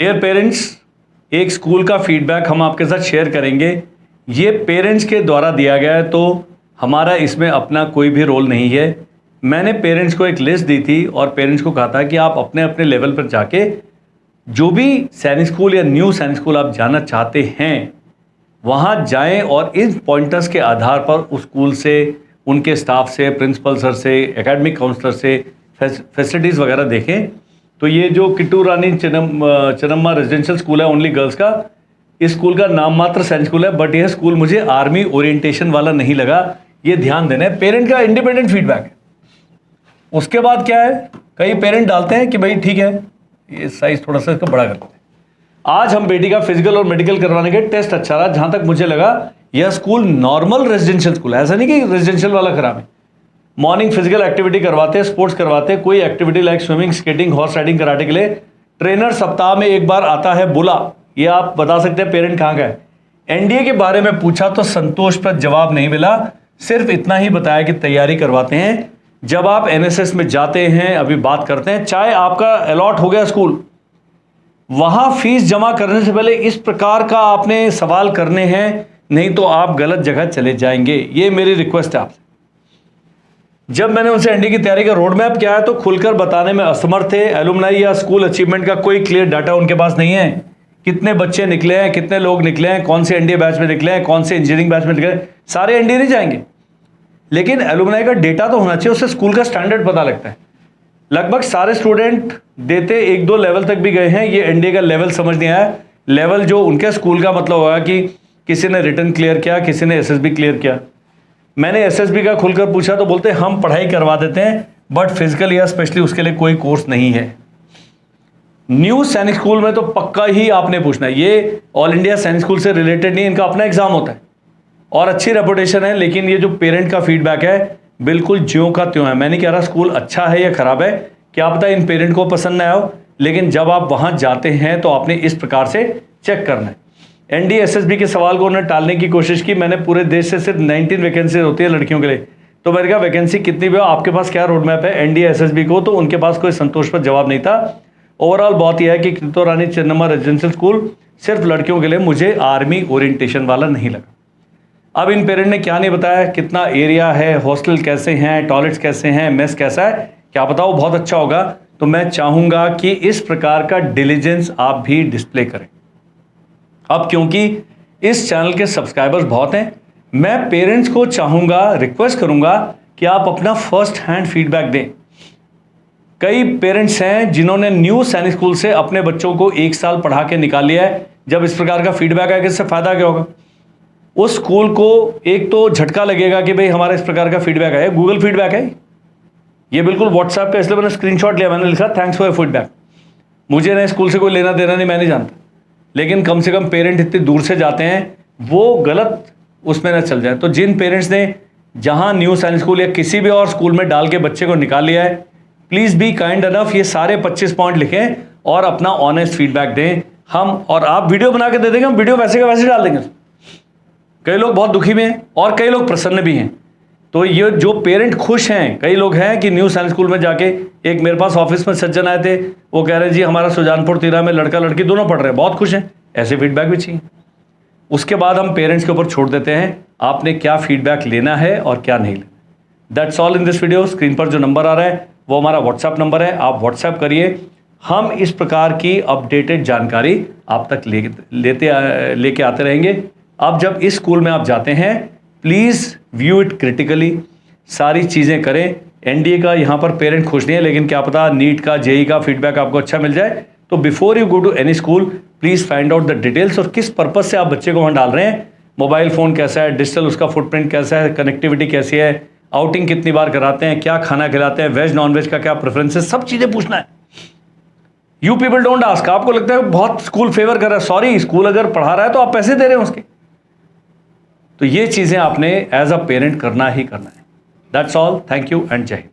Dear parents, एक school का feedback हम आपके साथ शेयर करेंगे। ये पेरेंट्स के द्वारा दिया गया है, तो हमारा इसमें अपना कोई भी रोल नहीं है। मैंने पेरेंट्स को एक लिस्ट दी थी और पेरेंट्स को कहा था कि आप अपने अपने लेवल पर जाके जो भी सैनिक स्कूल या न्यू सैनिक स्कूल आप जाना चाहते हैं वहाँ जाएं और इन पॉइंटर्स के आधार पर उस स्कूल से, उनके स्टाफ से, प्रिंसिपल सर से, एकेडमिक काउंसलर से फैसिलिटीज़ वगैरह देखें। तो ये जो किट्टू रानी चन्नम्मा रेजिडेंशियल स्कूल है ओनली गर्ल्स का, इस स्कूल का नाम मात्र सैनिक स्कूल है, बट यह स्कूल मुझे आर्मी ओरिएंटेशन वाला नहीं लगा। ये ध्यान देना है, पेरेंट का इंडिपेंडेंट फीडबैक है। उसके बाद क्या है, कई पेरेंट डालते हैं कि भाई ठीक है ये साइज थोड़ा सा इसका बड़ा करते हैं। आज हम बेटी का फिजिकल और मेडिकल करवाने के टेस्ट अच्छा रहा। जहां तक मुझे लगा यह स्कूल नॉर्मल रेजिडेंशियल स्कूल है, ऐसा नहीं कि रेजिडेंशियल वाला खराब है। मॉर्निंग फिजिकल एक्टिविटी करवाते हैं, स्पोर्ट्स करवाते हैं, कोई activity like swimming, skating, horse riding, karate के लिए ट्रेनर सप्ताह में एक बार आता है बुला। ये आप बता सकते हैं पेरेंट कहाँ का है। एनडीए के बारे में पूछा तो संतोषप्रद जवाब नहीं मिला, सिर्फ इतना ही बताया कि तैयारी करवाते हैं। जब आप एनएसएस में जाते हैं, अभी बात करते हैं, चाहे आपका अलॉट हो गया स्कूल, वहां फीस जमा करने से पहले इस प्रकार का आपने सवाल करने हैं, नहीं तो आप गलत जगह चले जाएंगे। ये मेरी रिक्वेस्ट है आपसे। जब मैंने उनसे एनडीए की तैयारी का रोड मैप किया है तो खुलकर बताने में असमर्थ थे। एलुमनाई या स्कूल अचीवमेंट का कोई क्लियर डाटा उनके पास नहीं है। कितने बच्चे निकले हैं, कितने लोग निकले हैं, कौन से एनडीए बैच में निकले हैं, कौन से इंजीनियरिंग बैच में निकले, सारे एनडीए नहीं जाएंगे, लेकिन एलुमनाई का डेटा तो होना चाहिए, उससे स्कूल का स्टैंडर्ड पता लगता है। लगभग सारे स्टूडेंट देते 1-2 लेवल तक भी गए हैं। ये एनडीए का लेवल समझ नहीं आया। लेवल जो उनके स्कूल का मतलब होगा कि किसी ने रिटर्न क्लियर किया, किसी ने एसएसबी क्लियर किया। मैंने एसएसबी का खुलकर पूछा तो बोलते हम पढ़ाई करवा देते हैं, बट फिजिकल या स्पेशली उसके लिए कोई कोर्स नहीं है। न्यू सैनिक स्कूल में तो पक्का ही आपने पूछना है। ये ऑल इंडिया सैनिक स्कूल से रिलेटेड नहीं, इनका अपना एग्जाम होता है और अच्छी रेपुटेशन है। लेकिन ये जो पेरेंट का फीडबैक है बिल्कुल ज्यों का त्यों है। मैं नहीं कह रहा स्कूल अच्छा है या खराब है, क्या पता इन पेरेंट को पसंद ना आए हो, लेकिन जब आप वहां जाते हैं तो आपने इस प्रकार से चेक करना है। एनडीए एसएसबी के सवाल को उन्होंने टालने की कोशिश की। मैंने पूरे देश से सिर्फ 19 वैकेंसी होती है लड़कियों के लिए, तो मैंने कहा वैकेंसी कितनी भी हो, आपके पास क्या रोड मैप है एनडीए एसएसबी को, तो उनके पास कोई संतोषप्रद जवाब नहीं था। ओवरऑल बात यह है कि कित्तो रानी चन्नम्मा रेजिडेंशियल स्कूल सिर्फ लड़कियों के लिए मुझे आर्मी ओरिएंटेशन वाला नहीं लगा। अब इन पेरेंट ने क्या नहीं बताया, कितना एरिया है, हॉस्टल कैसे हैं, टॉयलेट्स कैसे हैं, मेस कैसा है, क्या पता वो बहुत अच्छा होगा। तो मैं चाहूंगा कि इस प्रकार का डिलीजेंस आप भी डिस्प्ले करें। अब क्योंकि इस चैनल के सब्सक्राइबर्स बहुत हैं, मैं पेरेंट्स को चाहूंगा, रिक्वेस्ट करूंगा कि आप अपना फर्स्ट हैंड फीडबैक दें। कई पेरेंट्स हैं जिन्होंने न्यू सैनिक स्कूल से अपने बच्चों को 1 साल पढ़ा के निकाल लिया है। जब इस प्रकार का फीडबैक आएगा, इससे फायदा क्या होगा? उस स्कूल को एक तो झटका लगेगा कि भाई हमारा इस प्रकार का फीडबैक है, गूगल फीडबैक है, ये बिल्कुल व्हाट्सएप का, इसलिए मैंने स्क्रीनशॉट लिया, मैंने लिखा थैंक्स फॉर योर फीडबैक। मुझे ना स्कूल से कोई लेना देना नहीं, मैं नहीं जानता, लेकिन कम से कम पेरेंट इतनी दूर से जाते हैं, वो गलत उसमें ना चल जाए। तो जिन पेरेंट्स ने जहां न्यू सैनिक स्कूल या किसी भी और स्कूल में डाल के बच्चे को निकाल लिया है, प्लीज़ बी काइंड अनफ ये सारे 25 पॉइंट लिखें और अपना ऑनेस्ट फीडबैक दें। हम और आप वीडियो बना के दे देंगे, हम वीडियो वैसे का वैसे डाल देंगे। कई लोग बहुत दुखी में हैं और कई लोग प्रसन्न भी हैं। तो ये जो पेरेंट खुश हैं, कई लोग हैं कि न्यू सैनिक स्कूल में जाके, एक मेरे पास ऑफिस में सज्जन आए थे, वो कह रहे हैं जी हमारा सुजानपुर तीरा में लड़का लड़की दोनों पढ़ रहे हैं, बहुत खुश हैं। ऐसे फीडबैक भी चाहिए। उसके बाद हम पेरेंट्स के ऊपर छोड़ देते हैं आपने क्या फीडबैक लेना है और क्या नहीं लेना। That's all in this video. Screen पर जो नंबर आ रहा है वो हमारा व्हाट्सएप नंबर है, आप व्हाट्सएप करिए। हम इस प्रकार की अपडेटेड जानकारी आप तक लेके आते रहेंगे। अब जब इस स्कूल में आप जाते हैं, प्लीज़ व्यू इट क्रिटिकली, सारी चीज़ें करें। एनडीए का यहाँ पर पेरेंट खुश नहीं है, लेकिन क्या पता नीट का, जेई का फीडबैक आपको अच्छा मिल जाए। तो before you go to any school, please find out the details और किस पर्पज़ से आप बच्चे को वहाँ डाल रहे हैं। मोबाइल फ़ोन कैसा है, डिजिटल उसका फुटप्रिंट कैसा है, कनेक्टिविटी कैसी है, आउटिंग कितनी बार कराते हैं, क्या खाना खिलाते हैं, वेज नॉन वेज का क्या प्रेफरेंस है, सब चीज़ें पूछना है। You people don't ask. आपको लगता है बहुत स्कूल फेवर कर रहा है, सॉरी, स्कूल अगर पढ़ा रहा है तो आप पैसे दे रहे हैं उसके। तो ये चीज़ें आपने एज अ पेरेंट करना ही करना है। That's all. Thank you and जय हिंद।